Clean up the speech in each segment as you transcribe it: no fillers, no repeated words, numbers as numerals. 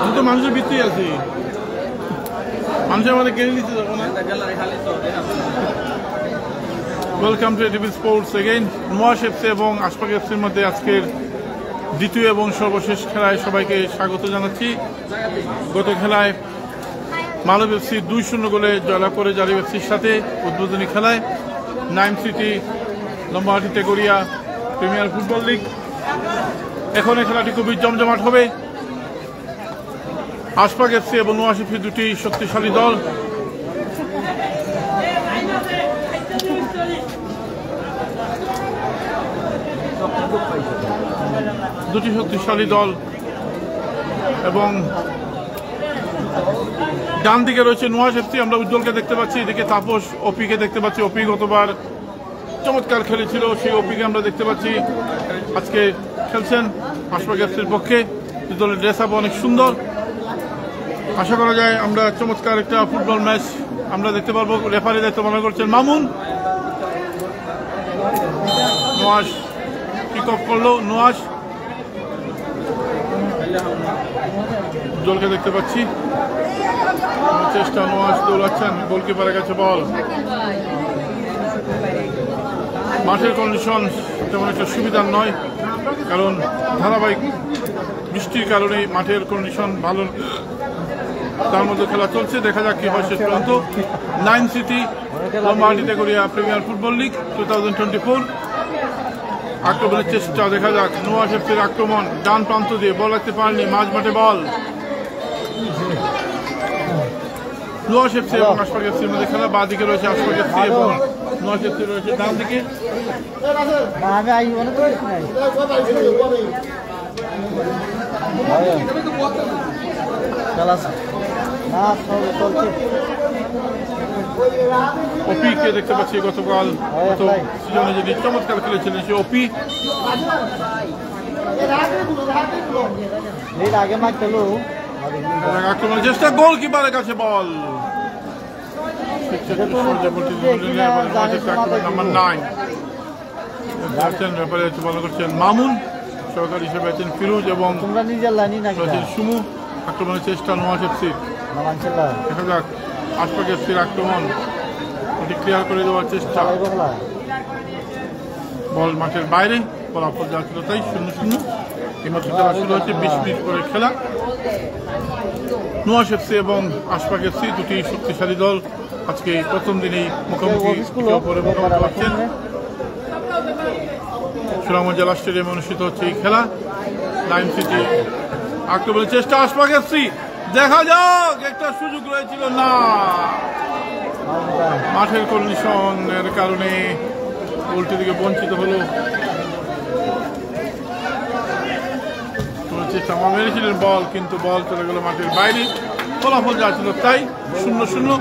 আমি তো মানুষের ভিত্তি আছি, মানুষের আমাদের কিনে নিতে যাবো না। Welcome to ATV sports again. নোয়াশ এফসি এবং আশফাক এফসির মধ্যে আজকের দ্বিতীয় এবং সর্বশেষ খেলায় সবাইকে স্বাগত জানাচ্ছি। গত খেলায় মালব এফসি 2-0 গোলে জয়লাভ করে জারিফ এফসির সাথে উদ্বোধনী খেলায় Naim city Lambahati Tegoria premier football league. এখন এই খেলাটি খুবই জমজমাট হবে। আশফাক এফসি এবং নোয়াশ এফসি দুটি শক্তিশালী দল। দুটি শক্তিশালী দল এবং ডান দিকে রয়েছে নোয়াশ এফসি, আমরা উজ্জ্বলকে দেখতে পাচ্ছি, এদিকে তাপস ওপিকে দেখতে পাচ্ছি। ওপি গতবার চমৎকার খেলেছিল, সেই ওপিকে আমরা দেখতে পাচ্ছি আজকে খেলছেন আশফাক এফসির পক্ষে। দলের ড্রেস আপ অনেক সুন্দর, আশা করা যায় আমরা চমৎকার একটা ফুটবল ম্যাচ আমরা দেখতে পারবো। রেফারি দায়িত্ব পালন করছেন মামুন। নোয়াশ কিক অফ করলো, নোয়াশ জলকে দেখতে পাচ্ছি, চেষ্টা নোয়াশ দৌড়াচ্ছেন, গোলকিপারের কাছে বল। মাঠের কন্ডিশন তেমন একটা সুবিধার নয়, কারণ ধারাবাহিক বৃষ্টির কারণে মাঠের কন্ডিশন ভালো, তার মধ্যে খেলা চলছে। দেখা যাক কি হয় শেষ পর্যন্ত। Naim city Lambahati Tegoria premier football league 2024 আক্রমণের চেষ্টা, দেখা যাক নোয়াশ এফসির আক্রমণ। ডান প্রান্ত দিয়ে বল রাখতে পারেনি, মাঝ মাঠে বল। নোয়াশ এফসি এবং আশফাক এফসির মধ্যে খেলা। বাঁ দিকে রয়েছে আশফাক এফসি এবং নোয়াশ এফসি রয়েছে ডান দিকে। ওপিকে দেখতে পাচ্ছি, গতকাল সিজনে যিনি চমৎকার খেলেছিলেন সে ওপি। আক্রমণের চেষ্টা, গোলকিপারের কাছে বল। নাম্বার 9 পালন করছেন মামুন, সহকারী হিসেবে আছেন ফিরোজ এবং সুমু। আক্রমণের চেষ্টা নোয়াশ এফসি, দেখা যাক আশফাক এফসির আক্রমণ, এটি ক্লিয়ার করে দেওয়ার চেষ্টা। বল মাঠের বাইরে, ফলাফল যা ছিল তাই 0-0। এইমাত্র খেলা শুরু হচ্ছে, 20 মিনিট করে খেলা। নোয়াশ এফসি এবং আশফাক এফসি দুটি শক্তিশালী দল আজকে প্রথম দিনেই মুখোমুখি হচ্ছেন। সুনামগঞ্জ জেলা স্টেডিয়ামে অনুষ্ঠিত হচ্ছে এই খেলা। নাইম সিটি আক্রমণের চেষ্টা, আশফাক এফসি, দেখা যাক একটা সুযোগ রয়েছিল না, মাঠের কন্ডিশনের কারণে গোলটি থেকে বঞ্চিত হলো। চেষ্টা মেরেছিলেন বল, কিন্তু বল চলে গেল মাঠের বাইরে। ফলাফল যা ছিল তাই 0-0।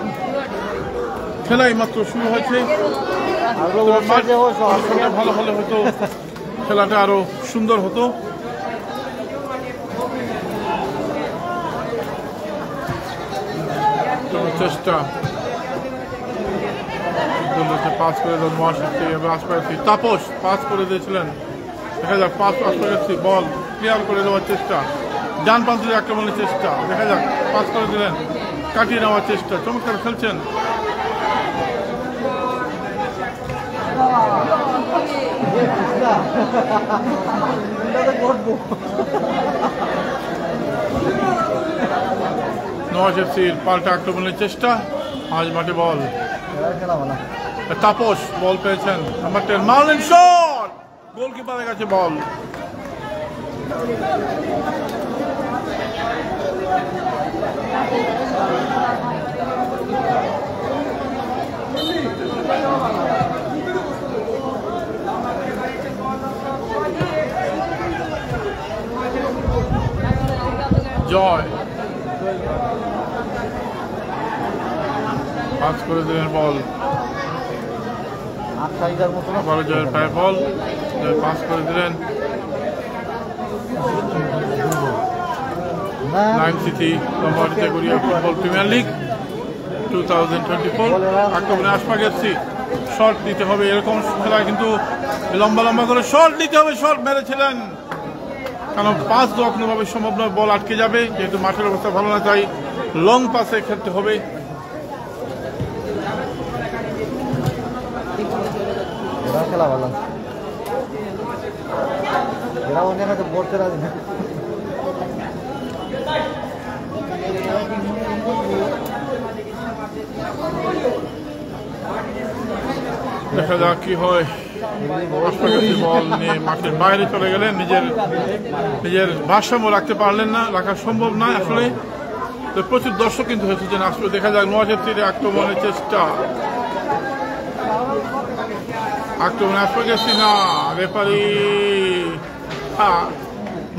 খেলাই মাত্র শুরু হয়েছে, ভালো হলে হয়তো খেলাটা আরো সুন্দর হতো। চেষ্টা পাস করে দেন নোয়াশ এফসি এবং আশফাক এফসি। তাপস পাস করে দিয়েছিলেন, দেখা যাক পাস আশফাক এফসি, বল ক্লিয়ার করে দেওয়ার চেষ্টা। ডান প্রান্ত দিয়ে আক্রমণের চেষ্টা, দেখা যাক পাস করে দিলেন, কাটিয়ে নেওয়ার চেষ্টা। চমৎকার খেলছেন। নোয়াশ এফসির পাল্টা আক্রমণের চেষ্টা, মাঝ মাঠে বল। তাপস বল পেয়েছেন, নাম্বার 10 মারলেন শট, গোলকিপারের কাছে বল। জয় পাস করে দিলেন বল, আবারও জয়ের পায়ে বল। পাস করে দিলেন নাইম সিটি লম্বাটিতে গড়িয়া ফুটবল প্রিমিয়ার লিগ 2024। আক্রমণে আশফাক এফসি, শট দিতে হবে, এরকম খেলায় কিন্তু লম্বা লম্বা করে শট দিতে হবে। শট মেরেছিলেন, কারণ পাস দেওয়া কোনোভাবে সম্ভব নয়, বল আটকে যাবে, যেহেতু মাঠের অবস্থা ভালো না, তাই লং পাসে খেলতে হবে। খেলা ভালো এরা অনেক হয়তো বলতে রাজি না। দেখা যাক কি হয়। বল নিয়ে মাঠের বাইরে চলে গেলেন, নিজের ভারসাম্য রাখতে পারলেন না, রাখা সম্ভব নয় আসলে। তো প্রচুর দর্শক কিন্তু হয়েছে আসলে। দেখা যাক নোয়াজ এফসির আক্রমণের চেষ্টা, আক্রমণে আশফাক এফসি না, রেফারি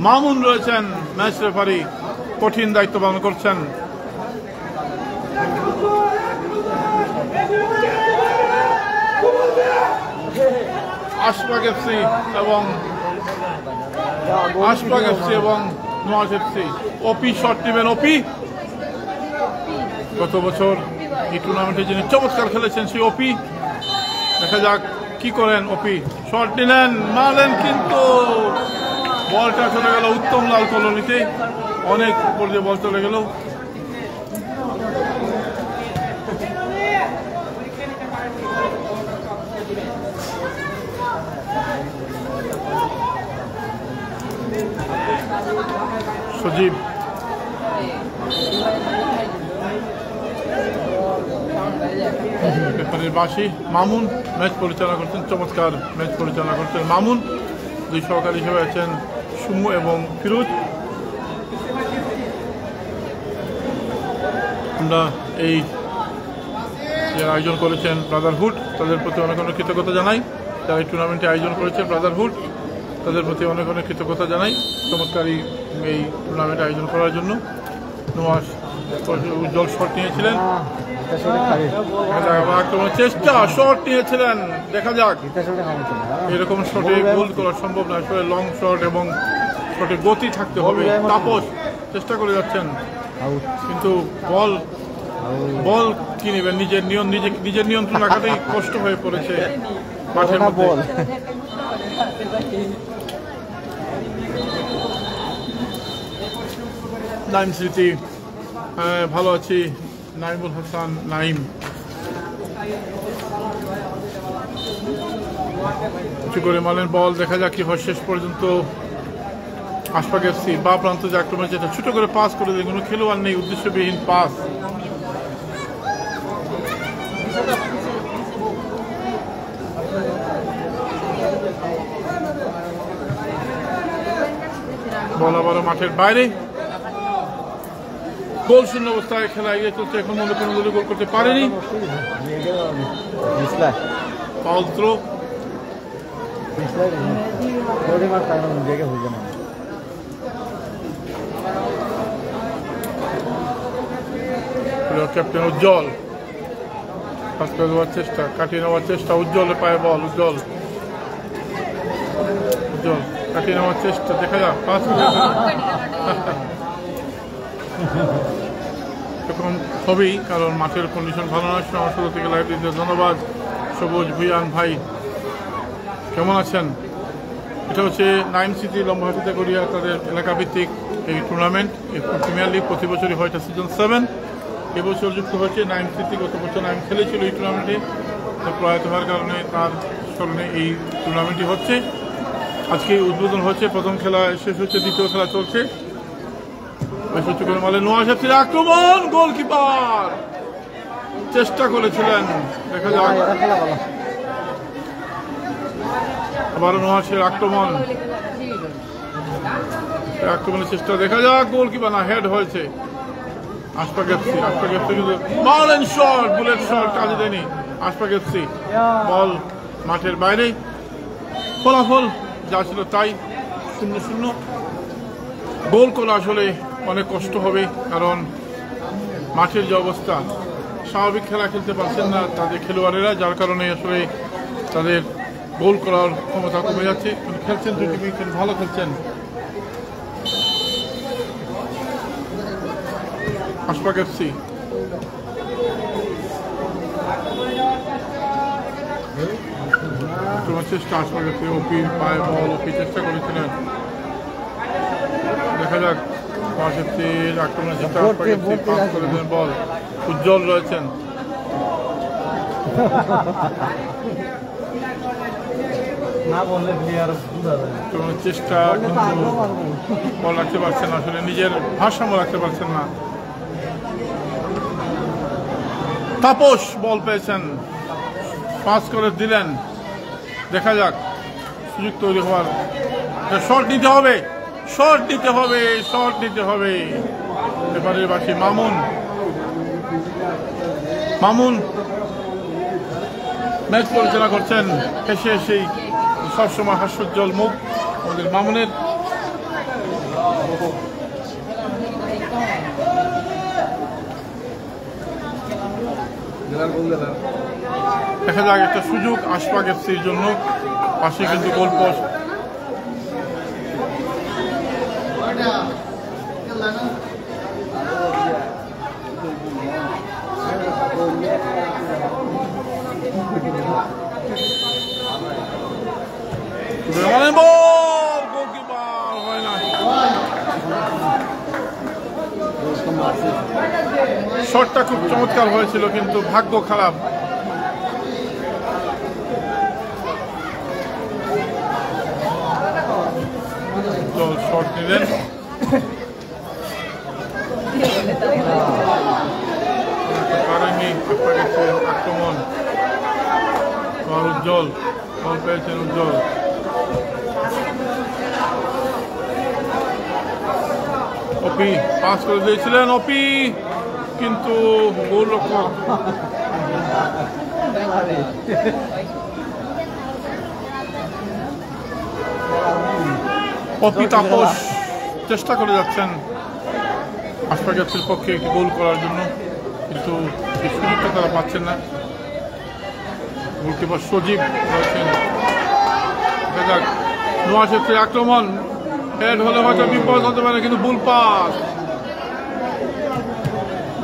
মামুন রয়েছেন, ম্যাচ রেফারি কঠিন দায়িত্ব পালন করছেন। আশফাক এফসি এবং নোয়াজ এফসি। ওপি শট নেবেন, ওপি গত বছর এই টুর্নামেন্টে যিনি চমৎকার খেলেছেন সেই ওপি। দেখা যাক কি করেন। ওপি শট নিলেন, মারলেন, কিন্তু বলটা চলে গেল উত্তম লাল কলোনিতে, অনেক উপর দিয়ে বল চলে গেল। সজীব বাসী, মামুন ম্যাচ পরিচালনা করছেন, চমৎকার ম্যাচ পরিচালনা করছেন মামুন। দুই সহকারী হিসেবে আছেন সুমু এবং ফিরোজ। আমরা এই যে আয়োজন করেছেন ব্রাদারহুড, তাদের প্রতি অনেক অনেক কৃতজ্ঞতা জানাই। যারা এই টুর্নামেন্টে আয়োজন করেছে ব্রাদারহুড, তাদের প্রতি অনেক অনেক কৃতজ্ঞতা জানাই চমৎকার এই টুর্নামেন্ট আয়োজন করার জন্য। নোয়াজ উজ্জ্বল শট নিয়েছিলেন, আক্রমণের চেষ্টা, শট নিয়েছিলেন। দেখা যাক, এরকম শটে গোল করা সম্ভব নয়, আসলে লং শট এবং শটে গতি থাকতে হবে। তাপস চেষ্টা করে যাচ্ছেন, কিন্তু বল কি নেবেন, নিজের নিয়ন্ত্রণ রাখাটাই কষ্ট হয়ে পড়েছে মাঠের মধ্যে। নাইম স্মৃতি, ভালো আছি। নাইমুল হাসান নাইম কিছু করে মারলেন বল। দেখা যাক কি হয় শেষ পর্যন্ত। আশফাক এফসি বা প্রান্ত যে আক্রমণ, যেটা ছোট করে পাস করে দেয়, কোনো খেলোয়াড় নেই, উদ্দেশ্যবিহীন পাস। বল আবারও মাঠের বাইরে, গোল শূন্য অবস্থায় খেলা এগিয়ে চলছে। এখন মনে কোনো দলে গোল করতে পারেনি। ফাউল থ্রো, ক্যাপ্টেন উজ্জ্বল পাস করে দেওয়ার চেষ্টা, কাটিয়ে নেওয়ার চেষ্টা, উজ্জ্বলের পায়ে বল, উজ্জ্বল কাটিয়ে নেওয়ার চেষ্টা। দেখা যাক পাস এরকম হবেই, কারণ মাঠের কন্ডিশন ভালো নয়। আমার শুরু থেকে লাইভ দিতে ধন্যবাদ। সবুজ ভুইয়ান ভাই, কেমন আছেন? এটা হচ্ছে নাইম সিটি লম্বাহাটিতে গড়িয়া তাদের এলাকাভিত্তিক এই টুর্নামেন্ট, এই প্রিমিয়ার লিগ। প্রতি বছরই হয়, এটা সিজন 7। এবছর যুক্ত হয়েছে নাইম সিটি। গত বছর নাইম খেলেছিল এই টুর্নামেন্টে, প্রয়াত হওয়ার কারণে তার স্মরণে এই টুর্নামেন্টটি হচ্ছে। আজকে উদ্বোধন হচ্ছে, প্রথম খেলা শেষ হচ্ছে, দ্বিতীয় খেলা চলছে। নোয়াজ এফসির আক্রমণ, গোলকিপার চেষ্টা করেছিলেন। দেখা যাক, আবারও নোয়াজের আক্রমণের চেষ্টা। দেখা যাক, গোলকিপার না, হেড হয়েছে। আশফাক এফসি কিন্তু মারলেন শট, বুলেট শট, কাজে দেয়নি আশফাক এফসি। বল মাঠের বাইরে, ফলাফল যা ছিল তাই, 0-0। গোল করা আসলে অনেক কষ্ট হবে, কারণ মাঠের যে অবস্থা, স্বাভাবিক খেলা খেলতে পারছেন না তাদের খেলোয়াড়েরা, যার কারণে আসলে তাদের গোল করার ক্ষমতা কমে যাচ্ছে। খেলছেন দুটি উইকেট, ভালো খেলছেন। আশফাক এফসি চেষ্টা, আশফাক এফসি ওপি পায়ে বল, ওপি চেষ্টা করেছিলেন। দেখা যাক এফসির আক্রমণের চেষ্টা, আশফাক এফসি পাস করে দেন বল। উজ্জ্বল রয়েছেন, চেষ্টা কিন্তু বল রাখতে পারছেন, আসলে নিজের ভারসাম্য রাখতে পারছেন না। তাপস বল পেয়েছেন, পাস করে দিলেন। দেখা যাক সুযোগ তৈরি হওয়ার, শট নিতে হবে, শট নিতে হবে, শট নিতে হবে। এবারের বাসী মামুন, মামুন ম্যাচ পরিচালনা করছেন এসে এসেই, সবসময় হাস্যোজ্জ্বল মুখ আমাদের মামুনের। দেখা যাক একটা সুযোগ আশফাক এফসির জন্য, পাশে কিন্তু গোল পোস্ট। গোলকিপার হয় না, শটটা খুব চমৎকার হয়েছিল কিন্তু ভাগ্য খারাপ। শট নিলেন, পারেননি আক্রমণ। উজ্জ্বল বল পেয়েছেন, উজ্জ্বল ওপি পাস করে দিয়েছিলেন, ওপি কিন্তু গোলরক্ষক ওপি তাপস চেষ্টা করে যাচ্ছেন আশফাক এফসির পক্ষে একটি গোল করার জন্য, কিন্তু সেই সুযোগটা তারা পাচ্ছেন না। গোলকিপার সজীব রয়েছেন। দেখা যাক নোয়াজ এফসির আক্রমণ, হেড হলে হয়তো বিপদ হতে পারে, কিন্তু ভুল পাস।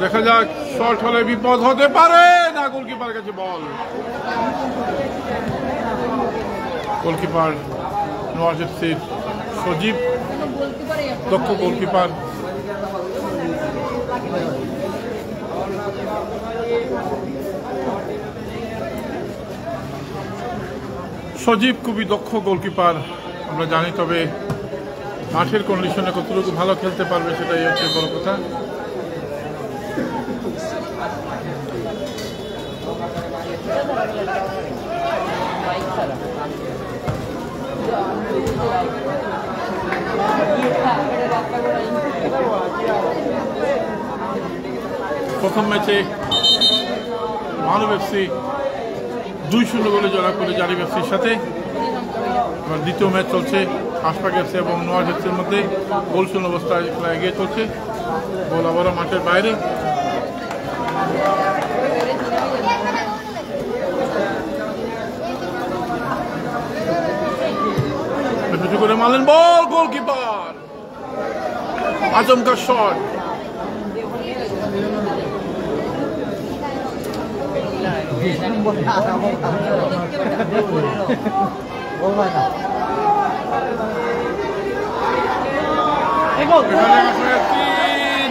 দেখা যাক শর্ট হলে বিপদ হতে পারে না, গোলকিপার কাছে বল। গোলকিপার নোয়াজ এফসির সজীব, দক্ষ গোলকিপার। সজীব খুবই দক্ষ গোলকিপার আমরা জানি, তবে মাঠের কন্ডিশনে কতটুকু ভালো খেলতে পারবে সেটাই হচ্ছে বড় কথা। প্রথম ম্যাচে মানব এফসি 2-0 গোলে জয় করে জারিফ এফসির সাথে। এবার দ্বিতীয় ম্যাচ চলছে আশফাক এফসি এবং নোয়াজ এফসির মধ্যে, গোলশূন্য অবস্থায় খেলা এগিয়ে চলছে। বল আবারও মাঠের বাইরে, করে মারলেন বল, গোলকিপার আচমকা শট।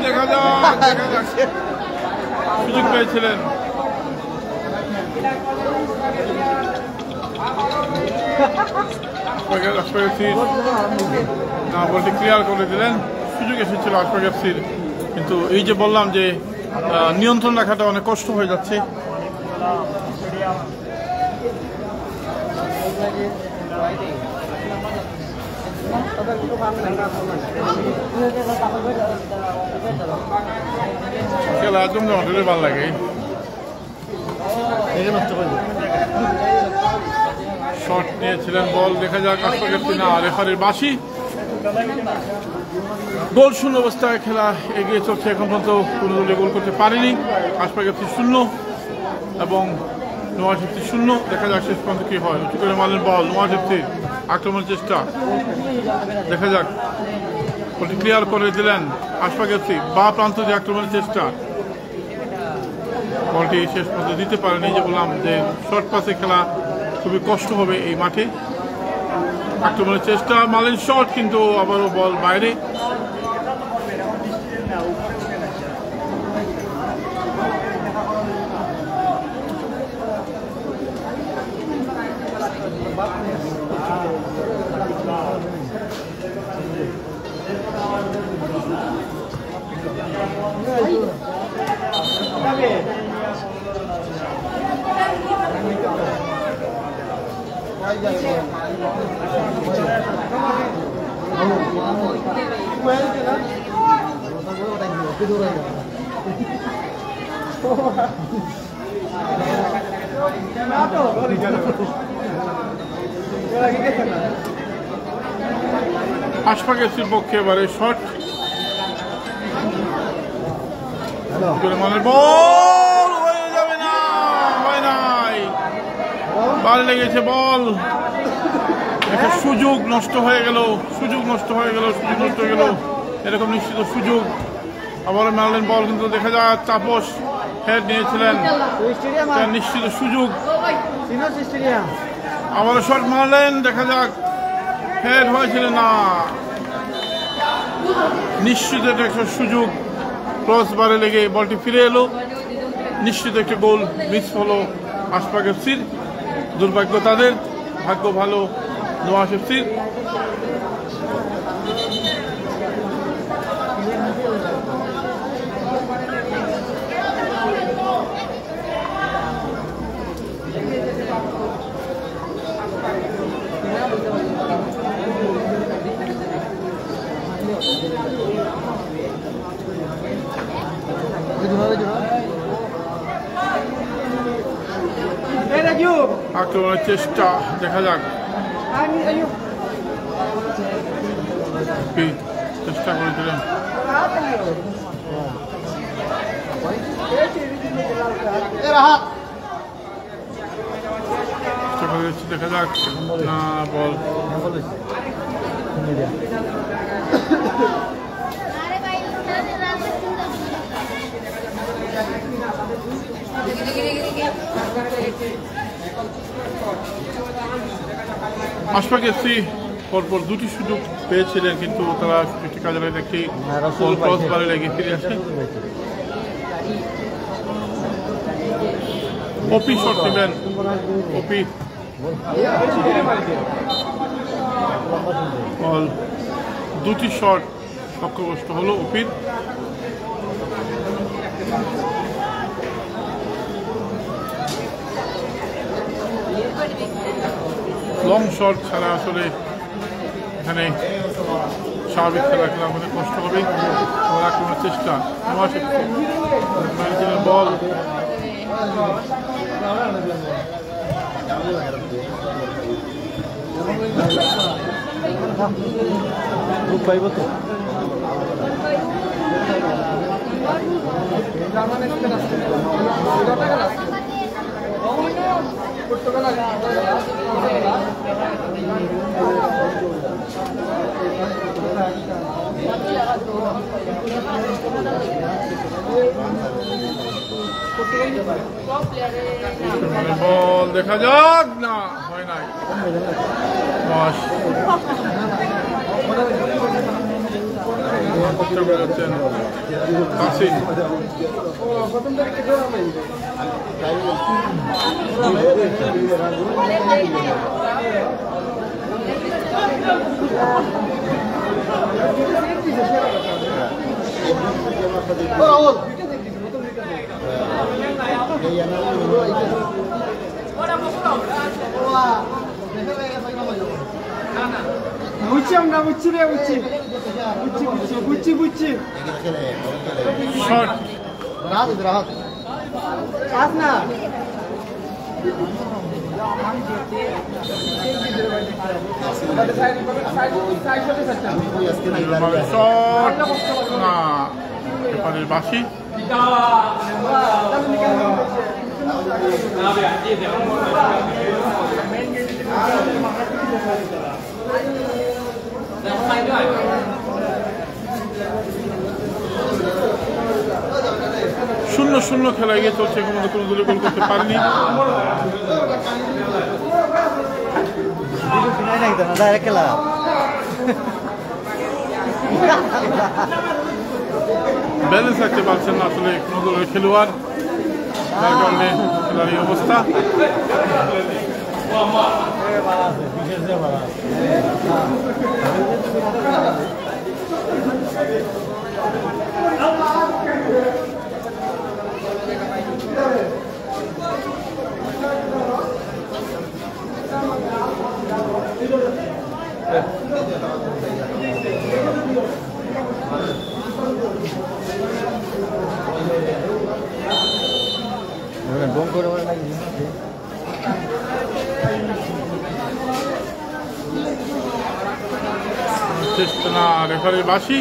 দেখা যাক সুযোগ পেয়েছিলেন, বলটি ক্লিয়ার করে দিলেন। সুযোগ এসেছিল আশফাক এফসির, কিন্তু এই যে বললাম যে নিয়ন্ত্রণ রাখাটা অনেক কষ্ট হয়ে যাচ্ছে। খেলা একদম হোটেলে ভালো লাগে, শট নিয়েছিলেন বল। দেখা যাক আশফাক এফসি, না রেফারির বাঁশি। গোলশূন্য অবস্থায় খেলা এগিয়ে চলছে, এখন পর্যন্ত কোনো দলে গোল করতে পারেনি। আশফাক এফসি 0 এবং নোয়াজেপ্তি 0। দেখা যাক শেষ পর্যন্ত কি হয়। উঁচু করে মারলেন বল, নোয়াজেপ্তির আক্রমণের চেষ্টা, দেখা যাক। বলটি ক্লিয়ার করে দিলেন আশফাক এফসি, বা প্রান্ত দিয়ে আক্রমণের চেষ্টা, বলটি শেষ পর্যন্ত দিতে পারেনি। যে বললাম যে শর্ট পাসে খেলা খুবই কষ্ট হবে এই মাঠে। আক্রমণের চেষ্টা, মারলেন শট, কিন্তু আবারও বল বাইরে। আশফাক এফসির পক্ষে এবারে শট, বল হয়ে যাবে না, হয় নাই, বল লেগেছে, বল একটা সুযোগ নষ্ট হয়ে গেল, সুযোগ নষ্ট হয়ে গেল, সুযোগ নষ্ট হয়ে গেল। এরকম নিশ্চিত সুযোগ আবার মারলেন বল, কিন্তু দেখা যায় তাপস হেড নিয়েছিলেন, নিশ্চিত সুযোগ। আবার শট মারলেন, দেখা যাক হেড হয়েছিল না, নিশ্চিত একটা সুযোগ। ক্রস বারে লেগে বলটি ফিরে এলো, নিশ্চিত একটা গোল মিস হলো আশফাক এফসির। দুর্ভাগ্য তাদের, ভাগ্য ভালো নোয়াজ এফসির। আক্রমণের চেষ্টা, দেখা যাক, চেষ্টা করেছিলেন, দেখা যাক না, বল আশফাক এফসি পরপর দুটি সুযোগ পেয়েছিলেন, কিন্তু তারা একটি কাজে লাগে, একটি বল ক্রস বারে লেগে ফিরে আসে। ওপি শট নেবেন, ওপি বল, দুটি শট লক্ষ্যগ্রস্ত হলো ওপির। লং শট ছাড়া আসলে এখানে স্বাভাবিক খেলা খেলা আমাদের কষ্ট হবে। আক্রমণের চেষ্টা, বল পাইব তো বল দেখা যাক না, হয় নাই। বুঝছি আমরা, বুঝছি রে, বুঝছি বুঝছি বুঝছি শট রাহাত আস না শট না, এপারের বাসি শূন্য শূন্য খেলা এগিয়ে চলছে, এখন কোনো দলে গোল করতে পারেনি। খেলা ব্যালেন্স রাখতে পারছেন না আসলে কোনো দলের খেলোয়াড়, তার কারণে খেলার এই অবস্থা। চেষ্টা না রেফারির বাঁশি।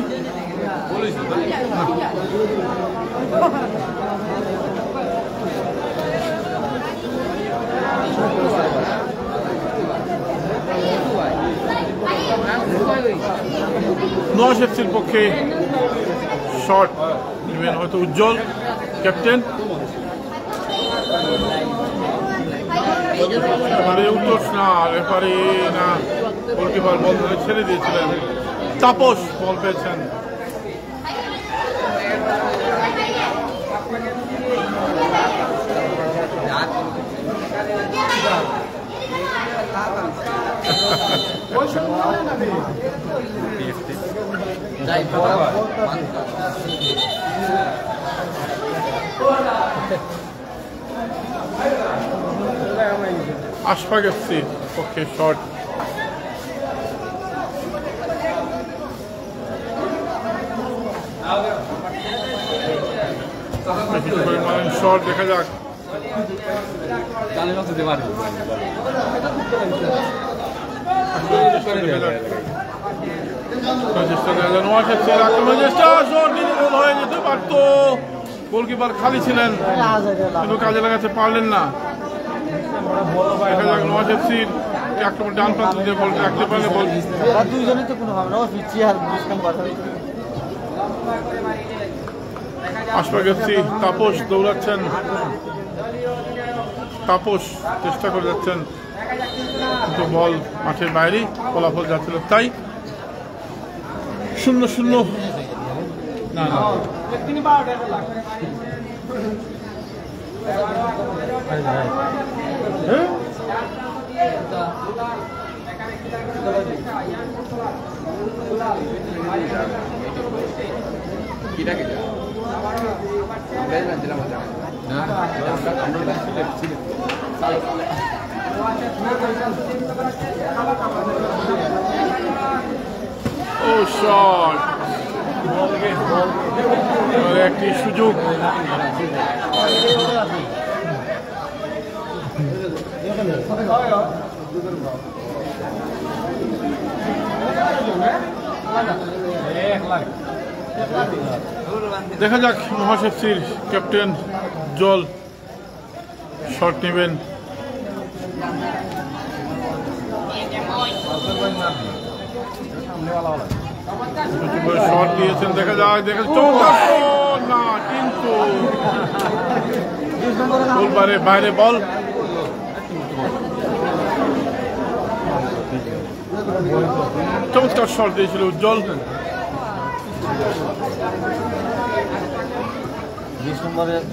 নোয়াশেফসির পক্ষে শট নেবেন হয়তো উজ্জ্বল, ক্যাপ্টেন। উত্তর না, রেফারি না, গোলকিপার বল ধরে ছেড়ে দিয়েছিলেন। তাপস বল পেয়েছেন। আশফাক এফসির পক্ষে শট। শট দেখা যাক। হয়ে যেতে পারতো, গোলকিপার খালি ছিলেন কিন্তু কাজে লাগাতে পারলেন না। দেখা যাক নোয়াশেফসির আক্রমণ ডান প্রান্ত দিয়ে বল রাখতে পারলে বল। দুইজনই তো কোনো ভাবনা পিছিয়ে আর আশফাক এফসি, তাপস দৌড়াচ্ছেন, তাপস চেষ্টা করে যাচ্ছেন কিন্তু বল মাঠের বাইরে, ফলাফল যাচ্ছিল তাই। 0-0। না না ও শট, একটি সুযোগ। দেখা যাক নোয়াশেফসির ক্যাপ্টেন জল শট নেবেন। শট দিয়েছেন, দেখা যাক, দেখা না কিন্তু বাইরে বল। চমৎকার শট দিয়েছিল উজ্জ্বল। 20 নম্বরের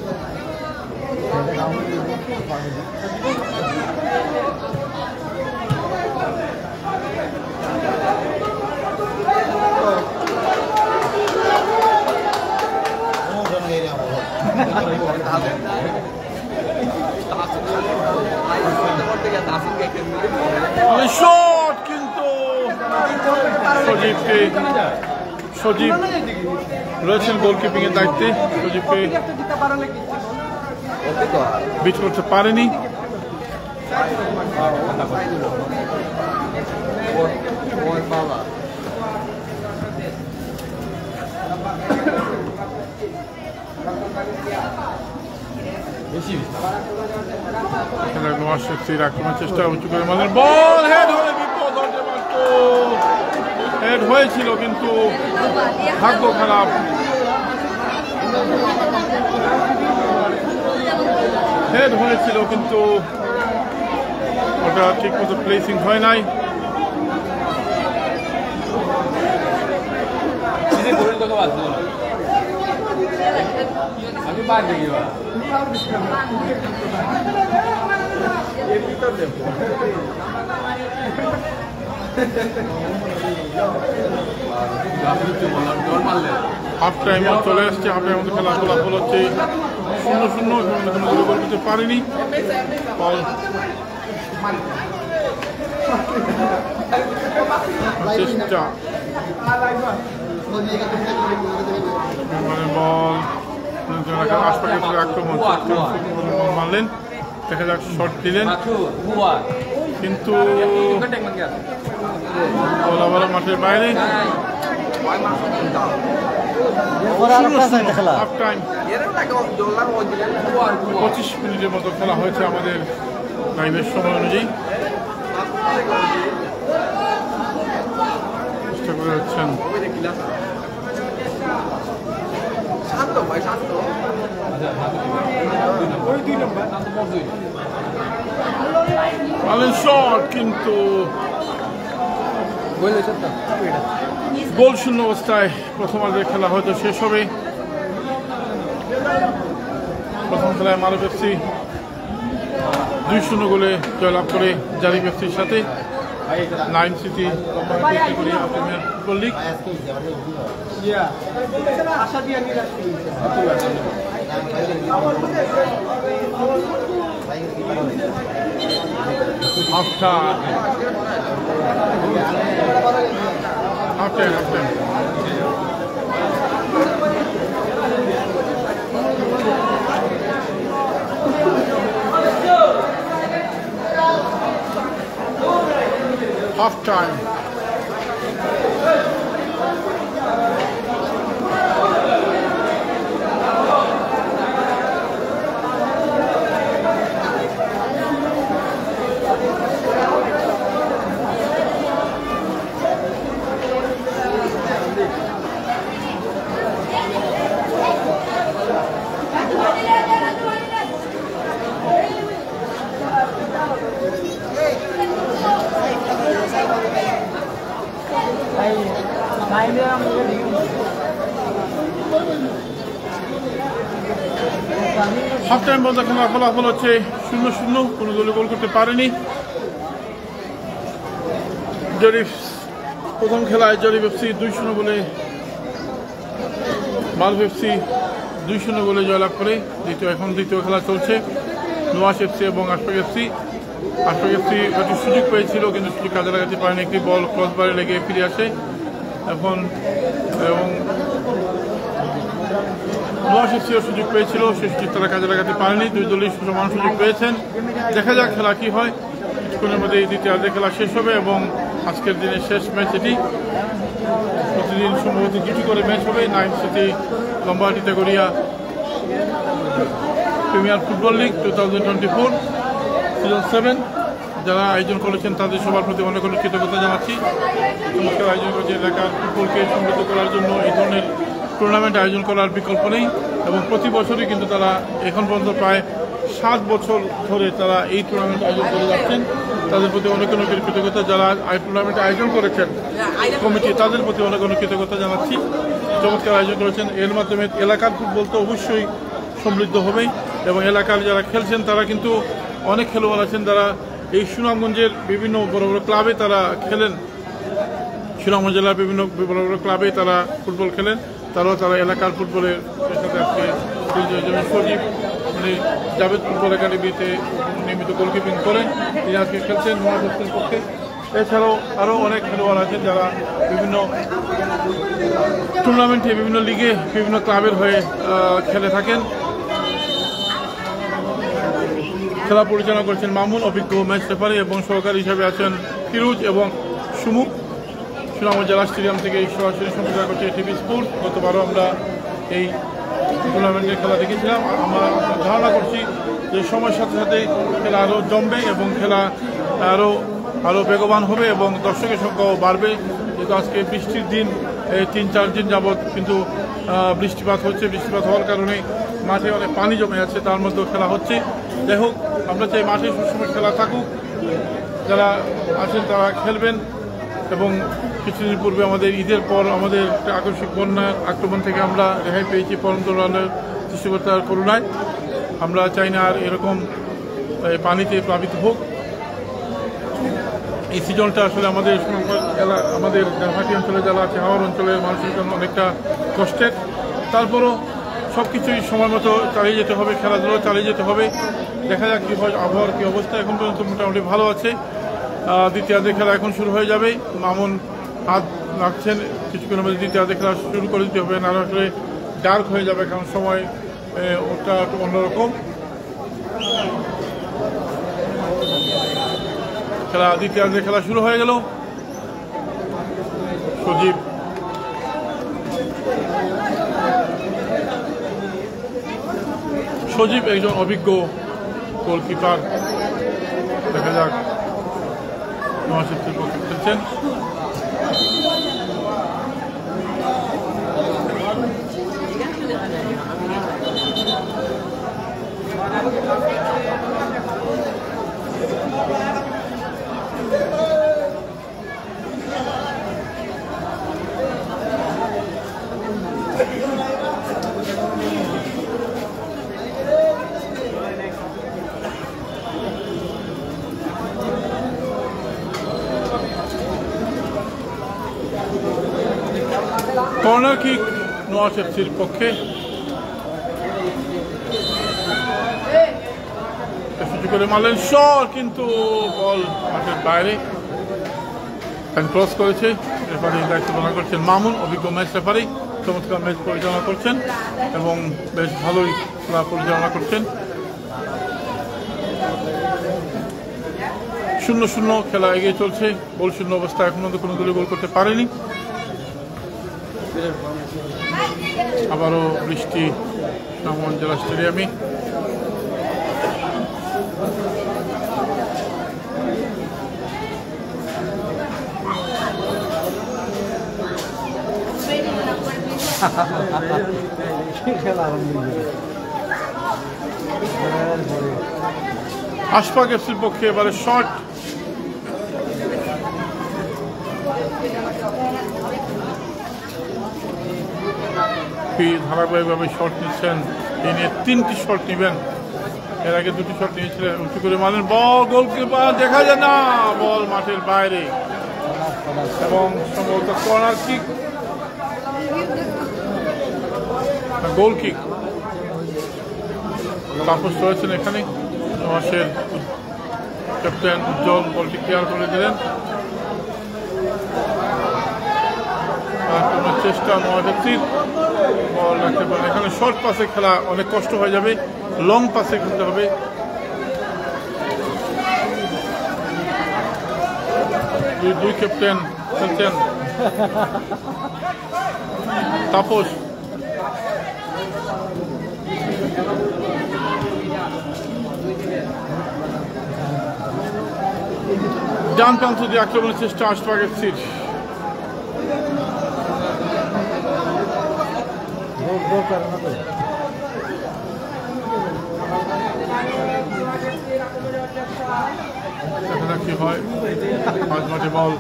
শট কিন্তু সজীব রয়েছেন গোলকিপিং এর দায়িত্বে, সজীবকে বিট করতে পারেনি। নোয়াজ এফসির আক্রমণের চেষ্টা উঁচু করে মারলেন, বল হেড হলে বিপদ হতে পারত। হেড হয়েছিল কিন্তু ভাগ্য খারাপ। হেড হয়েছিল কিন্তু ওটা ঠিক মতো প্লেসিং হয় নাই। হাফ টাইমে চলে আসছে, হাফ টাইমের মধ্যে খেলা ফলাফল হচ্ছে 0-0, কোনো গোল করতে পারেনি। চেষ্টা বল আশপাশে আক্রমণ মারলেন, দেখা যাক শট দিলেন কিন্তু বল আবার মাঠের বাইরে। হাফ টাইম 25 মিনিটের মতো খেলা হয়েছে আমাদের লাইভের সময় অনুযায়ী। চেষ্টা করে যাচ্ছেন শট কিন্তু গোল শূন্য অবস্থায় প্রথমার্ধের খেলা হয়তো শেষ হবে। প্রথম খেলায় মারুফ এফসি 2-0 গোলে জয়লাভ করে জারিফ এফসির সাথে। Naim city football league half time half time. Half time বলতে খেলার ফলাফল হচ্ছে 0-0, কোনো দলে গোল করতে পারেনি। জরিফ প্রথম খেলায় জরিফ এফসি 2-0 গোলে, মারুফ এফসি 2-0 গোলে জয়লাভ করে। দ্বিতীয় খেলা চলছে নোয়াজ এফসি এবং আশফাক এফসি। আশফাক এফসি একটি সুযোগ পেয়েছিল কিন্তু সুযোগ কাজে লাগাতে পারেনি, একটি বল ক্রসবারে লেগে ফিরে আসে এবং নোয়াজ এফসিও সুযোগ পেয়েছিল, সেই সুযোগ তারা কাজে লাগাতে পারেনি। দুই দলই সমান সুযোগ পেয়েছেন। দেখা যাক খেলা কি হয়। কিছুক্ষণের মধ্যে এই দ্বিতীয়ার্ধের খেলা শেষ হবে এবং আজকের দিনের শেষ ম্যাচ এটি। প্রতিদিন সম্ভবত দুটি করে ম্যাচ হবে। নাইম সিটি লম্বাহাটিতে গড়িয়া প্রিমিয়ার ফুটবল লিগ 2024 সিজন 7 যারা আয়োজন করেছেন তাদের সবার প্রতি অনেক অনেক কৃতজ্ঞতা জানাচ্ছি। চমৎকার আয়োজন করেছে, এলাকার ফুটবলকে সমৃদ্ধ করার জন্য এই ধরনের টুর্নামেন্ট আয়োজন করার বিকল্প নেই এবং প্রতি বছরই কিন্তু তারা এখন পর্যন্ত প্রায় 7 বছর ধরে তারা এই টুর্নামেন্ট আয়োজন করে যাচ্ছেন। তাদের প্রতি অনেক অনেক কৃতজ্ঞতা, যারা এই টুর্নামেন্ট আয়োজন করেছেন কমিটি তাদের প্রতি অনেক অনেক কৃতজ্ঞতা জানাচ্ছি। চমৎকার আয়োজন করেছেন, এর মাধ্যমে এলাকার ফুটবল তো অবশ্যই সমৃদ্ধ হবেই এবং এলাকার যারা খেলছেন তারা কিন্তু অনেক খেলোয়াড় আছেন যারা এই সুনামগঞ্জের বিভিন্ন বড় বড় ক্লাবে তারা খেলেন। সুনামগঞ্জ জেলার বিভিন্ন বড় বড় ক্লাবে তারা ফুটবল খেলেন, তারা এলাকার ফুটবলের সাথে আজকে সজীব মানে জাভেদ ফুটবল একাডেমিতে নিয়মিত গোলকিপিং করেন, তিনি আজকে খেলছেন নোয়াজ এফসির পক্ষে। এছাড়াও আরও অনেক খেলোয়াড় আছেন যারা বিভিন্ন টুর্নামেন্টে, বিভিন্ন লিগে, বিভিন্ন ক্লাবের হয়ে খেলে থাকেন। খেলা পরিচালনা করেছেন মামুন, অভিজ্ঞ ম্যাচ রেফারি এবং সহকারী হিসাবে আছেন ফিরোজ এবং সুমুক। সুনামগঞ্জ জেলা স্টেডিয়াম থেকে সরাসরি সম্প্রচার করছে টিভি স্পোর্টস। গতবারও আমরা এই টুর্নামেন্টের খেলা দেখেছিলাম। আমরা ধারণা করছি যে সময়ের সাথে সাথে খেলা আরও জমবে এবং খেলা আরও বেগবান হবে এবং দর্শকের সংখ্যাও বাড়বে। যেহেতু আজকে বৃষ্টির দিন, 3-4 দিন যাবৎ কিন্তু বৃষ্টিপাত হচ্ছে। বৃষ্টিপাত হওয়ার কারণে মাঠে অনেক পানি জমে আছে, তার মধ্যেও খেলা হচ্ছে। যাই হোক, আমরা চাই মাঠে সবসময় খেলা থাকুক, যারা আছেন তারা খেলবেন। এবং কিছুদিন পূর্বে আমাদের ঈদের পর আমাদের একটা আকস্মিক বন্যার আক্রমণ থেকে আমরা রেহাই পেয়েছি পরমতলার সৃষ্টিকর্তার করুণায়। আমরা চাই না আর এরকম পানিতে প্লাবিত হোক। এই সিজনটা আসলে আমাদের আমাদের ঢাকাটি অঞ্চলে যারা আছে, হাওড় অঞ্চলের মানুষের জন্য অনেকটা কষ্টের। তারপরও সব কিছুই সময় মতো চালিয়ে যেতে হবে, খেলাধুলো চালিয়ে যেতে হবে। দেখা যাক কী হয়, আবহাওয়ার কী অবস্থা। এখন পর্যন্ত মোটামুটি ভালো আছে। দ্বিতীয়ার্ধের খেলা এখন শুরু হয়ে যাবে। মামুন হাত রাখছেন, কিছুক্ষণের মধ্যে দ্বিতীয়ার্ধের খেলা শুরু করে দিতে হবে, না আসলে ডার্ক হয়ে যাবে, কারণ সময় ওটা একটু অন্যরকম। খেলা দ্বিতীয়ার্ধের খেলা শুরু হয়ে গেল। সজীব একজন অভিজ্ঞ গোলকিপার। দেখা যাক মহাশক্তির পক্ষে খেলছেন। কর্নার কিক নোয়াজ এফসির পক্ষে। করে মারলেন শট, কিন্তু বল মাঠের বাইরে। ক্রস করেছে। রেফারি দায়িত্ব পালন করছেন মামুন, অভিজ্ঞ ম্যাচ রেফারি। চমৎকার ম্যাচ পরিচালনা করছেন এবং বেশ ভালোই খেলা পরিচালনা করছেন। 0-0 খেলা এগিয়ে চলছে। গোল শূন্য অবস্থা, এখন পর্যন্ত কোনো দলে গোল করতে পারেনি। আবারও বৃষ্টি সুনামগঞ্জ জেলা স্টেডিয়ামে। আশফাক এফসির পক্ষে এবারে শট। ধারাবাহিকভাবে শট নিচ্ছেন, তিনি 3টি শট নেবেন। এর আগে 2টি শট নিয়েছিলেন। উঁচু করে মারলেন, বল গোলকিপার দেখা যায় না, বল মাঠের বাইরে এবং সম্ভবত কর্নার কিক, গোল কিক। তাপস রয়েছেন এখানে। নোয়াশের ক্যাপ্টেন উজ্জ্বল বলটি ক্লিয়ার করে দিলেন। চেষ্টা নোয়াশের বল রাখতে পারেন। এখানে শর্ট পাসে খেলা অনেক কষ্ট হয়ে যাবে, লং পাসে খেলতে হবে। দুই ক্যাপ্টেন খেলছেন। তাপস ডান প্রান্ত দিয়ে আক্রমণের চেষ্টা আশফাক এফসির। দেখা যাক কি হয়। মাঝ মাঠে বল,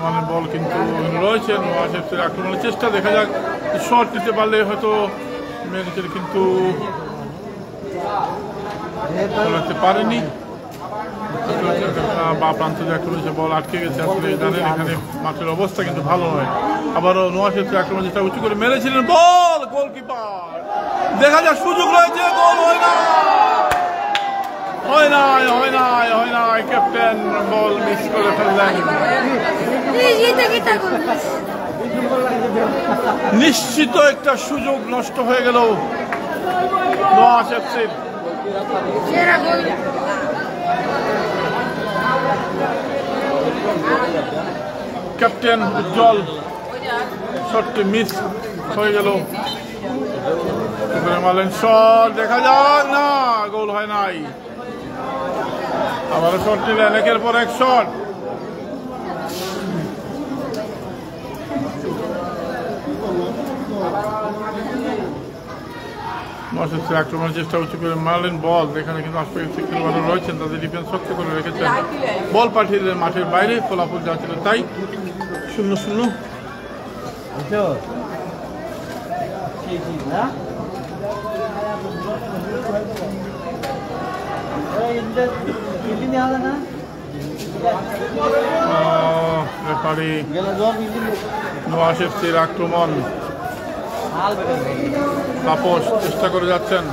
মানের বল কিন্তু রয়েছে নোয়াজ এফসির আক্রমণের চেষ্টা। দেখা যাক, শট নিতে পারলে হয়তো মেরেছেন, কিন্তু রাখতে পারেনি। বা প্রান্ত দিয়ে আক্রমণ, বল আটকে গেছে। আসলে জানেন এখানে মাঠের অবস্থা কিন্তু ভালো নয়। আবারও নোয়াজ এফসির আক্রমণ যেটা উঁচু করে মেরেছিলেন, বল গোলকিপার। দেখা যাক, সুযোগ রয়েছে, গোল হয় না, হয় নাই। ক্যাপ্টেন বল মিস করে ফেললেন। নিশ্চিত একটা সুযোগ নষ্ট হয়ে গেল নোয়াজ এফসির। ক্যাপ্টেন উজ্জ্বল শটটি মিস হয়ে গেল। করে মারলেন শট, দেখা যাক, না গোল হয় নাই। আবারও শট নিলেন, একের পর এক শট। নওয়াজ আক্রমণের চেষ্টা উঁচু করে মারলেন বল, এখানে কিন্তু আশপাশে খেলোয়াড়রা রয়েছেন, তাদের ডিফেন্স শক্ত করে রেখেছেন। বল পাঠিয়ে দিলেন মাঠের বাইরে, ফলাফল যা ছিল তাই 0-0। রেফারি নওয়াজ এফসির আক্রমণ, তাপস চেষ্টা করে যাচ্ছেন।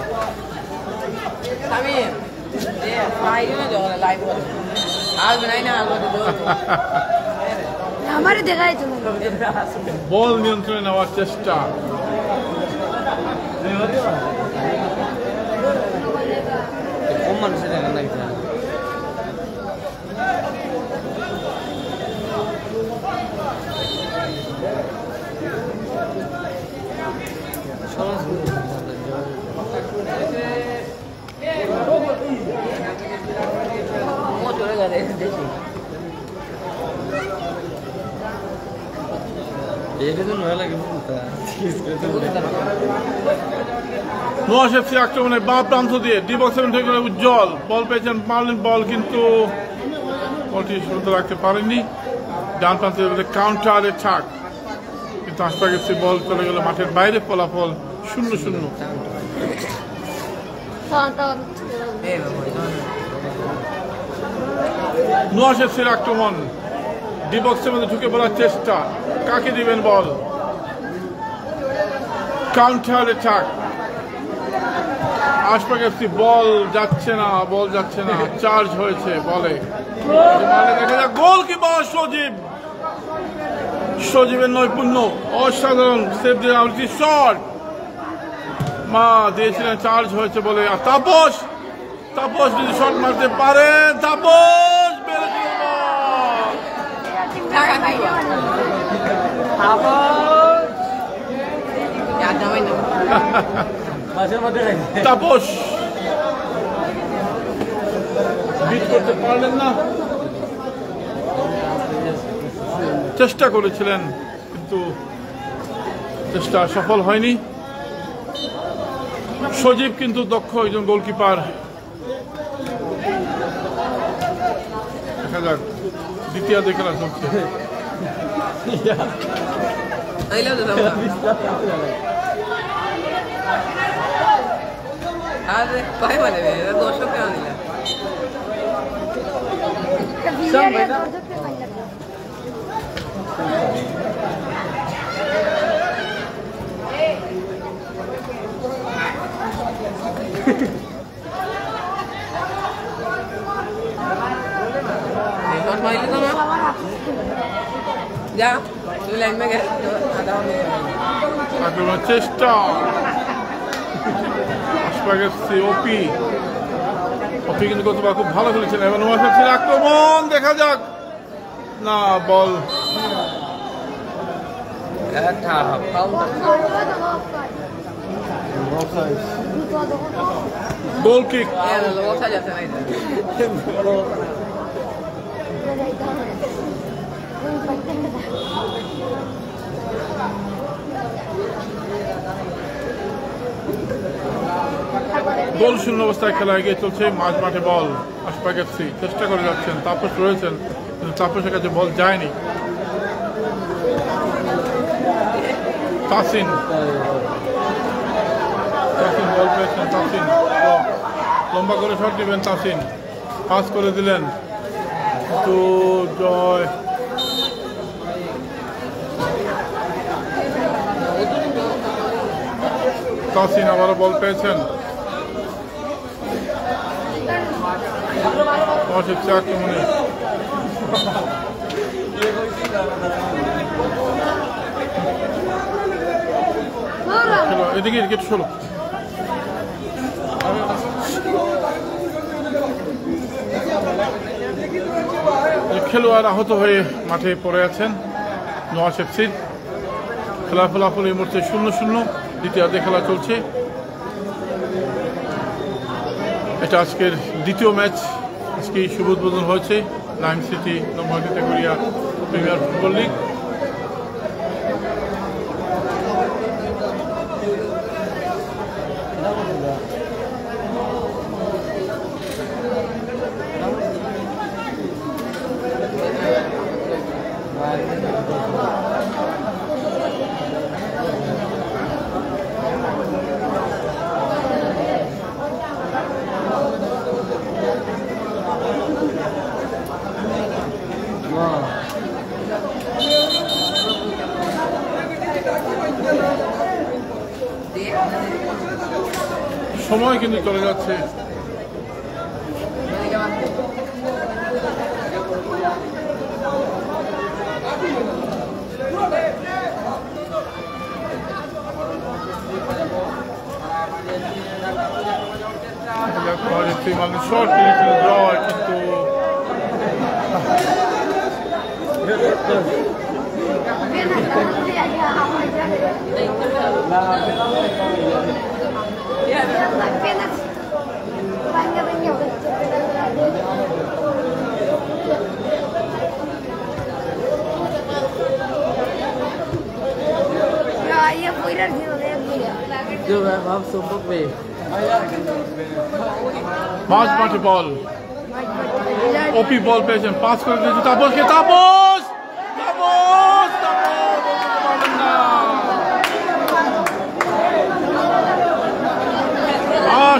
বল নিয়ন্ত্রণে নেওয়ার চেষ্টা, নওয়াজ এফসি আক্রমণে বাঁ প্রান্ত দিয়ে ডি বক্স থেকে উজ্জ্বল বল পেয়েছেন, মারলেন বল, কিন্তু বলটি সুন্দর রাখতে পারেননি। ডান প্রান্তে কাউন্টার অ্যাটাক, কিন্তু আশপাশ এফসি বল চলে গেল মাঠের বাইরে, ফলাফল 0-0। নওয়াজ এফসির আক্রমণ, ডি বক্সের মধ্যে ঢুকে পড়ার চেষ্টা, কাকে দিবেন বল, কাউন্টার অ্যাটাক। আশপাশ এফসি বল যাচ্ছে না, চার্জ হয়েছে বলে, দেখা যাক গোলকিপার সজীবের নৈপুণ্য অসাধারণ, সেভ দিয়ে আউটটি শট মা দিয়েছিলেন, চার্জ হয়েছে বলে। আর তাপস যদি শট মারতে পারেন, তাপস তাপস বিট করতে পারলেন না, চেষ্টা করেছিলেন কিন্তু চেষ্টা সফল হয়নি। সজীব কিন্তু দক্ষ একজন গোলকিপার, দেখা যাক দ্বিতীয় খেলা চলছে। চেষ্টা ওপি কিন্তু গতবার খুব ভালো খেলেছিলেন, এবার নওয়াজ এফসির আক্রমণ, দেখা যাক, না বল গোল কিক। গোল শূন্য অবস্থায় খেলা এগিয়ে চলছে, মাঝ মাঠে বল, আশপাশ এফসি চেষ্টা করে যাচ্ছেন, তাপস রয়েছেন কিন্তু তাপসের কাছে বল যায়নি। তাসিন বল পেয়েছেন, তাসিন লম্বা করে শট দিবেন, তাসিন পাস করে দিলেন, তো জয় তাসিন আবারও বল পেয়েছেন, আক্রমণে এদিকে এদিকে চলো। খেলোয়াড় আহত হয়ে মাঠে পড়ে আছেন নওয়াজ এফসির। খেলার ফলাফল এই মুহূর্তে 0-0, দ্বিতীয়ার্ধে খেলা চলছে। এটা আজকের দ্বিতীয় ম্যাচ। আজকে শুভ উদ্বোধন হয়েছে লাইম সিটি নম্বর ক্যাটেগরিয়া প্রিমিয়ার ফুটবল লিগ। সময় কিন্তু চলে যাচ্ছে। মানুষ শর্ট জয় কিন্তু মাঝ মাঠে বল, ওপি বল পেয়েছেন, পাস করে দিয়েছে তাপসকে। তাপস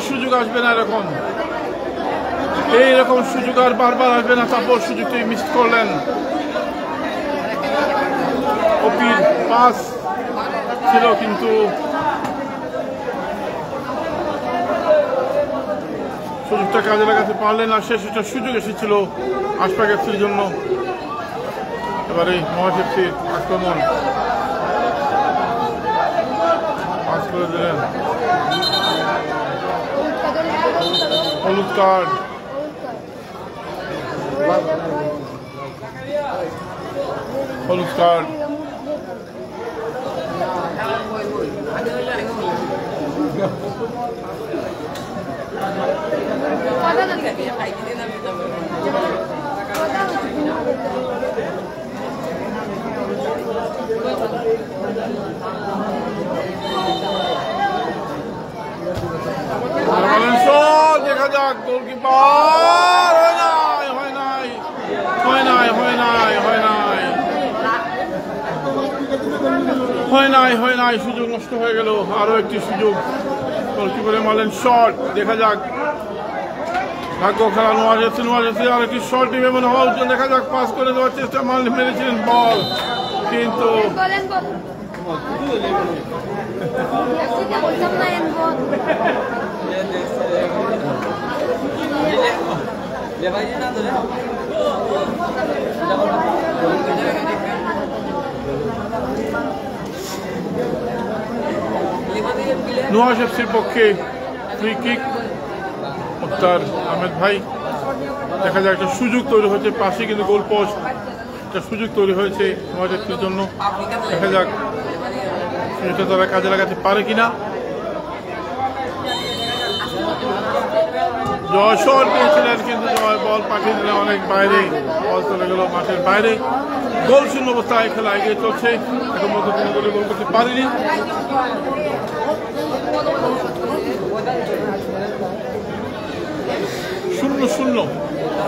সুযোগ আসবে না, এইরকম সুযোগ আর বারবার আসবে না। তাপস সুযোগটি মিস করলেন। ওপির পাস ছিল কিন্তু সুযোগটা কাজে লাগাতে পারলেন না। শেষ একটা সুযোগ এসেছিল আশপাক এফসির জন্য। এবারে মহাজ এফসির আক্রমণ, পাস করে দিলেন। হলুদ কার্ড, হলুদ কার্ড। দেখা যাক, গোলকিপার হয় নাই, সুযোগ নষ্ট হয়ে গেল। আরো একটি সুযোগ, গোলকিপারে মারলেন শট। দেখা যাক, ভাগ্য খেলা নোয়াজ এফসি আর একটি শট টিমে মনে হওয়া উচিত। দেখা যাক, পাস করে দেওয়ার চেষ্টা, মেরেছিলেন বল কিন্তু নোয়াজ এফসির পক্ষে ফ্রি কিক মুক্তার আহমেদ ভাই। দেখা যায় একটা সুযোগ তৈরি হয়েছে পাশে, কিন্তু গোল পোস্ট, একটা সুযোগ তৈরি হয়েছে নোয়াজ এফসির জন্য। দেখা যাক এটা তারা কাজে লাগাতে পারে কিনা। জয় শট পেয়েছিলেন কিন্তু জয় বল পাঠিয়ে দিলেন অনেক বাইরে, বল চলে গেল মাঠের বাইরে। গোল শূন্য অবস্থায় খেলা এগিয়ে চলছে। এখন মতো কোনো গোলে গোল করতে পারেনি। শূন্য শূন্য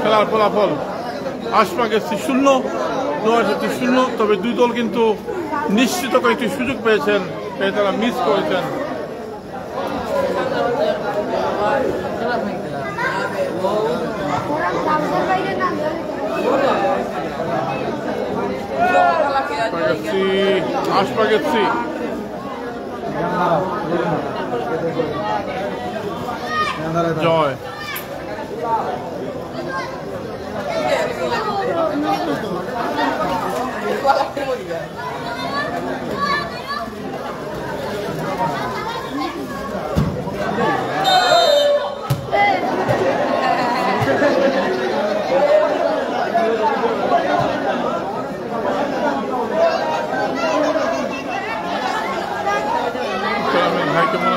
খেলার ফলাফল, আশপাক এফসি 0, নোয়াজ এফসি 0। তবে দুই দল কিন্তু নিশ্চিত কয়েকটি সুযোগ পেয়েছেন, তারা মিস করেছেন। আশপাক এফসি জয়। ভাই কেমন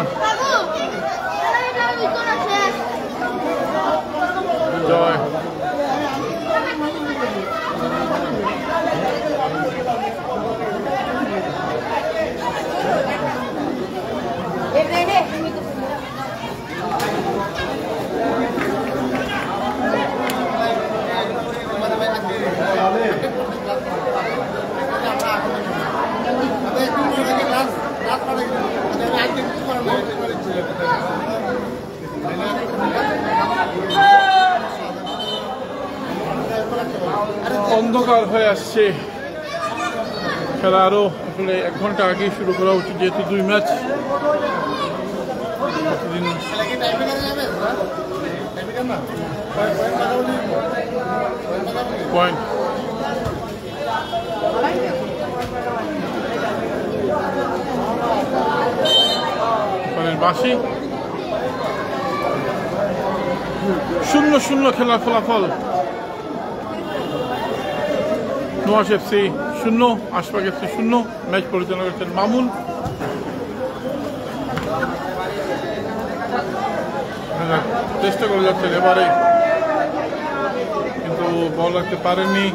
অন্ধকার হয়ে আসছে। খেলা আরও আসলে 1 ঘন্টা আগে শুরু করা উচিত, যেহেতু 2 ম্যাচ। পয়েন্ট বাসি 0-0 খেলার ফলাফল। নোয়াজ এফসি 0, আশফাক এফসি 0। ম্যাচ পরিচালনা করছেন মামুন। চেষ্টা করে যাচ্ছেন এবারে, কিন্তু বল রাখতে পারেননি।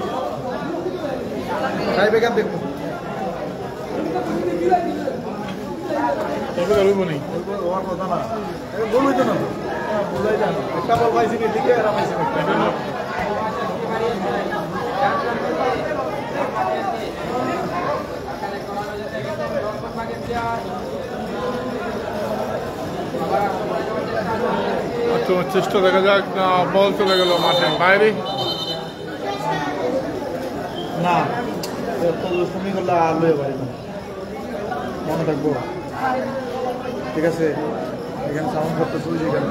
চেষ্টা দেখা যাক, না বল চলে গেল মাঠের বাইরে। না তুমি করলে আর লয়ে পারি না, মনে থাকবো। ঠিক আছে, এখানে সাউন্ড করতে শুরু যেখানে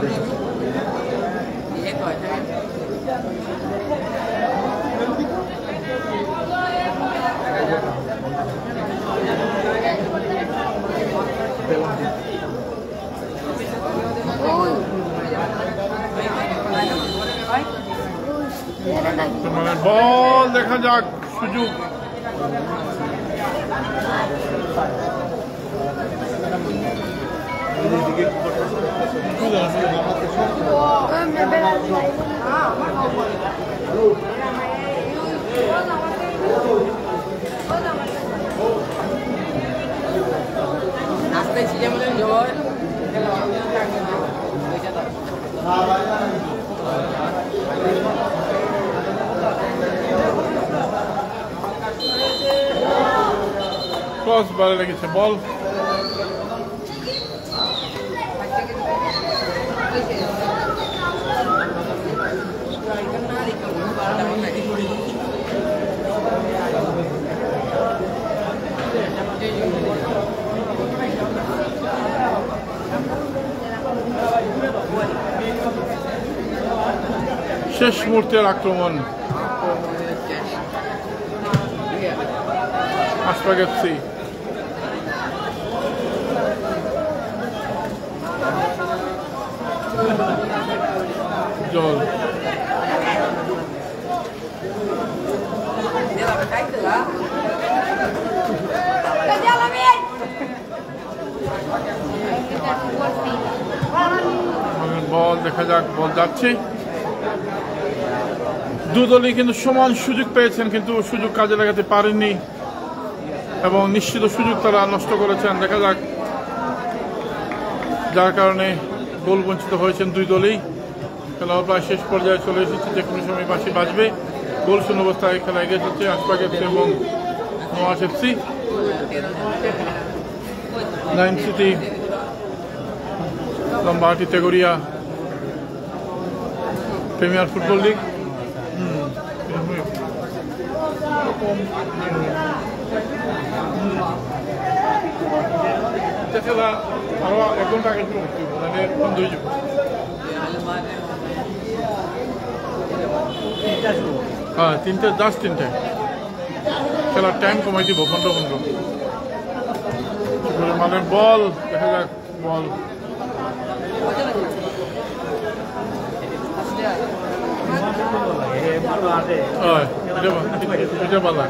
বল দেখা যাক, সুযোগ। ক্রস বারে লেগেছে বল। শেষ মুহূর্তের আক্রমণ আশফাক এফসি। জল বল দেখা যাক, বল যাচ্ছে। দুদলই কিন্তু সমান সুযোগ পেয়েছেন, কিন্তু সুযোগ কাজে লাগাতে পারেননি এবং নিশ্চিত সুযোগ তারা নষ্ট করেছেন। দেখা যাক, যার কারণে গোল বঞ্চিত হয়েছেন 2 দলই। খেলা প্রায় শেষ পর্যায়ে চলে এসেছে, যে কোনো সময় বাঁশি বাজবে। গোল শূন্য অবস্থায় খেলা এগিয়ে যাচ্ছে আশফাক এফসি এবং নোয়াজ FC. 9 city Lambahati Tegoria premier football league. খেলা আরো 1 ঘন্টা আগে শুরু করতে হবে, মানে বন্ধ হয়ে যাবে। হ্যাঁ, 3টে, জাস্ট 3টে। খেলার টাইম কমাই দিব 15-15। মানে বল দেখা যাক, বল এটা বালা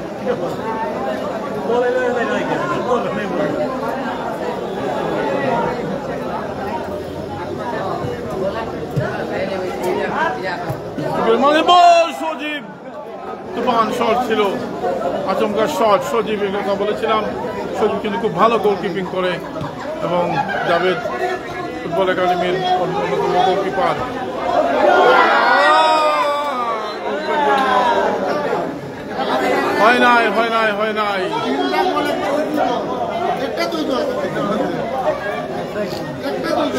মানে বল সজীব, তুফান শট ছিল, আচমকা শট। সজীবের কথা বলেছিলাম, সজীব কিন্তু খুব ভালো গোলকিপিং করে এবং জাভেদ ফুটবল একাডেমির অন্যতম গোলকিপার। হয় নাই, হয় নাই, হয় নাই।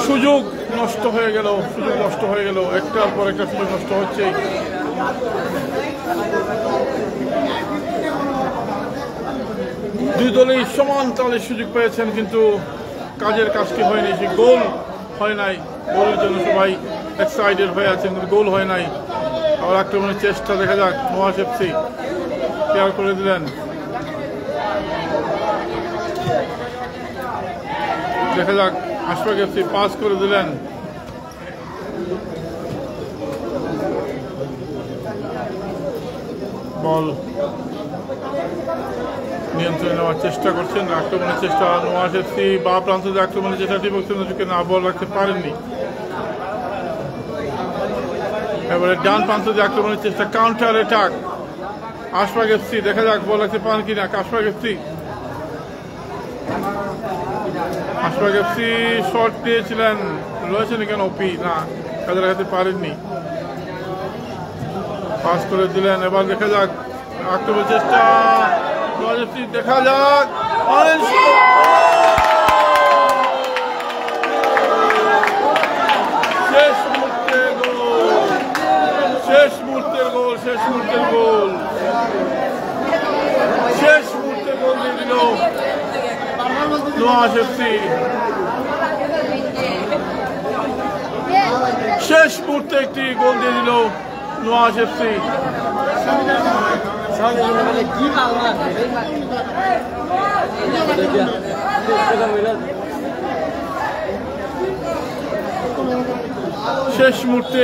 সুযোগ নষ্ট হয়ে গেল, সুযোগ নষ্ট হয়ে গেল। একটার পর একটা সুযোগ নষ্ট হচ্ছে। দুই দলেই সমান তালের সুযোগ পেয়েছেন, কিন্তু কাজের কাজটি হয়নি। সে গোল হয় নাই, গোলের জন্য সবাই এক্সাইটেড হয়ে আছেন, কিন্তু গোল হয় নাই। আবার আক্রমণের চেষ্টা দেখা যাক। নোয়াজ এফসি ক্লিয়ার করে দিলেন, দেখা যাক। আশফাক এফসি পাস করে দিলেন, বল নিয়ন্ত্রণে নেওয়ার চেষ্টা করছেন। আক্রমণের চেষ্টা নোয়াজ এফসি বা প্রান্ত দিয়ে আক্রমণের চেষ্টা টিপক চন্দ্রকে না বল রাখতে পারেননি। এবারে ডান প্রান্ত দিয়ে আক্রমণের চেষ্টা, কাউন্টার অ্যাটাক আশফাক এফসি, দেখা যাক বল রাখতে পারেন কিনা Ashfaq FC. Ashfaq FC shot দিয়েছিলেন, রয়েছেন এখানে ওপি, না কাজে লাগাতে পারেননি, পাস করে দিলেন। এবার দেখা যাক আক্রমণের চেষ্টা, দেখা যাক শেষ মুহূর্তের গোল, শেষ মুহূর্তের গোল, শেষ মুহূর্তের গোল, শেষ মুহূর্তের গোল দিয়ে দিল নোয়াজ এফসি। শেষ মুহূর্তে একটি গোল দিয়ে দিল নোয়াজ এফসি। শেষ মুহূর্তে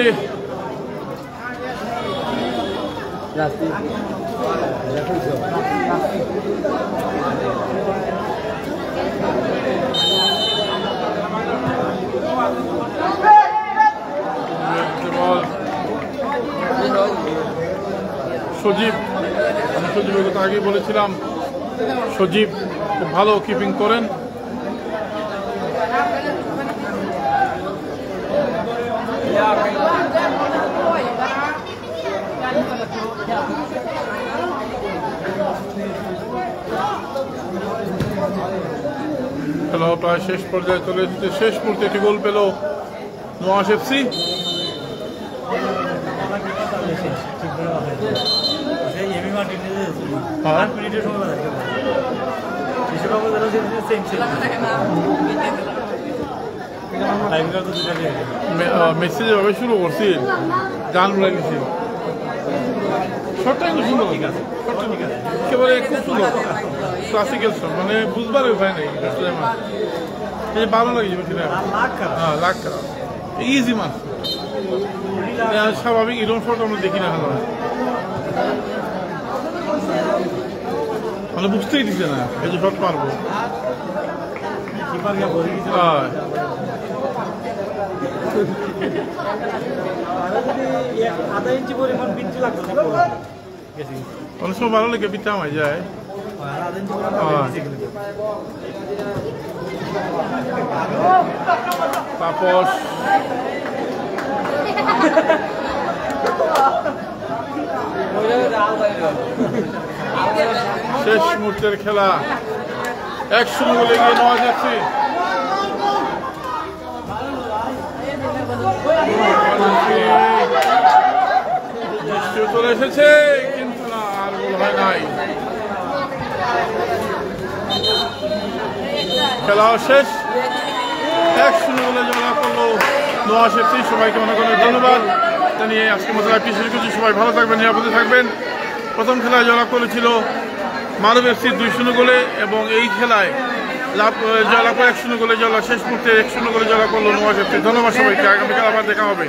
সজীব, আমি সজীবের কথা আগেই বলেছিলাম, সজীব খুব ভালো কিপিং করেন। খেলা প্রায় শেষ পর্যায়ে চলে এসেছে, শেষ মুহূর্তে একটি গোল পেল নোয়াজ এফসি। মেসি যেভাবে শুরু করছি, গান উড়ে গেছি, শটটাই খুব সুন্দর, একেবারে খুব সুন্দর ক্লাসিক্যাল শট, মানে বুঝবার উপায় নেই। ভালো লাগে হ্যাঁ, লাখ খারাপ, ইজি মাছ, স্বাভাবিক ইরন শট আমরা দেখি না, মানে বুঝতেই দিচ্ছে না এই যে শট মারবো। অনেক সময় ভালো লাগে, পিঠা আমায় যায়। তাপস শেষ মুহূর্তের খেলা, 1-0 গোলে এগিয়ে নোয়াজ এফসি। চলে এসেছে, কিন্তু না, আর গোল হয় নাই। খেলা শেষ, 1-0 গোলে জয়লাভ করলো নোয়াজ এফসি। সবাইকে অনেক অনেক ধন্যবাদ জানিয়ে আজকে মতো লাইভটি শেষ করছি। সবাই ভালো থাকবেন, নিরাপদে থাকবেন। প্রথম খেলায় জয়লাভ করেছিল মানব এফসি 2-0 গোলে, এবং এই খেলায় জয়লাভ 1-0 গোলে জয়লাভ, শেষ মুহূর্তে 1-0 গোলে জয়লাভ করলো নোয়াজ এফসি। ধন্যবাদ সবাইকে, আগামীকাল আবার দেখা হবে।